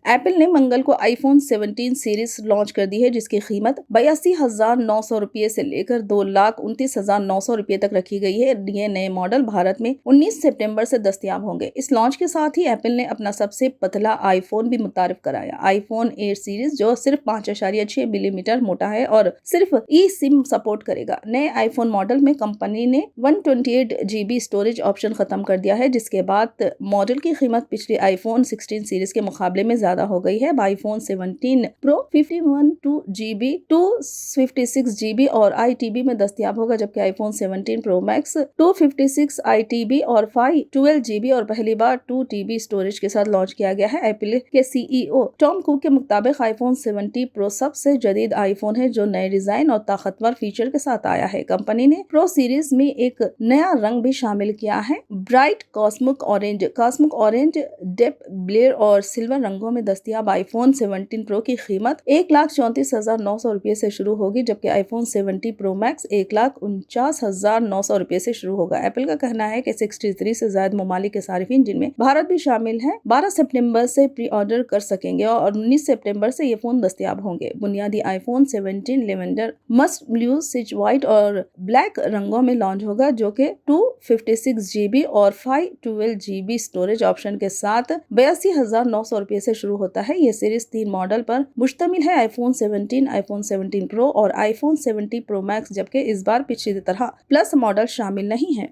Apple ने मंगल को iPhone 17 series launch कर दी है, जिसकी कीमत 82,900 रुपये से लेकर 2,29,900 रुपये तक रखी गई है। ये नए मॉडल भारत में 19 सितंबर से दस्तयाब होंगे। इस लॉन्च के साथ ही एप्पल ने अपना सबसे पतला आईफोन भी मुतारिफ कराया। आईफोन 8 सीरीज जो सिर्फ 5.6 मिलीमीटर मोटा है और सिर्फ ई सिम सपोर्ट करेगा। नए आईफोन मॉडल में कंपनी ने 128 GB स्टोरेज ऑप्शन खत्म कर दिया है, जिसके बाद मॉडल की कीमत पिछले आईफोन 16 सीरीज के मुकाबले में ज्यादा हो गई है। आईफोन 17 प्रो 51 GB 256 GB और ITB में दस्तयाब होगा, जबकि आईफोन 17 प्रो मैक्स 256 ITB और 512 GB और पहली बार 2 TB स्टोरेज के साथ लॉन्च किया गया है। एप्पल के CEO टॉम कुक के मुताबिक आईफोन 70 प्रो सबसे जदीद आईफोन है जो नए डिजाइन और ताकतवर फीचर के साथ आया है। कंपनी ने प्रो सीरीज में एक नया रंग भी शामिल किया है। ब्राइट कॉस्मिक ऑरेंज, डेप ब्लेर और सिल्वर रंगों में दस्तयाब आईफोन 17 प्रो की कीमत 1,34,900 रुपये से शुरू होगी, जबकि आईफोन 70 प्रो मैक्स 1,49,900 रुपये से शुरू होगा। एप्पल का कहना है कि 63 से ज्यादा ममालिक के सारिफिन, जिनमें भारत भी शामिल है, 12 सितंबर से प्री ऑर्डर कर सकेंगे और 19 सितंबर से ये फोन दस्तयाब होंगे। बुनियादी iPhone 17 lavender, mist blue, sage white और ब्लैक रंगों में लॉन्च होगा, जो कि 256 GB और 512 GB स्टोरेज ऑप्शन के साथ 82,900 रुपये से शुरू होता है। ये सीरीज 3 मॉडल पर मुश्तमिल है, आईफोन 17, आईफोन 17 प्रो और आईफोन 70 प्रो मैक्स, जबकि इस बार पिछली तरह प्लस मॉडल शामिल नहीं है।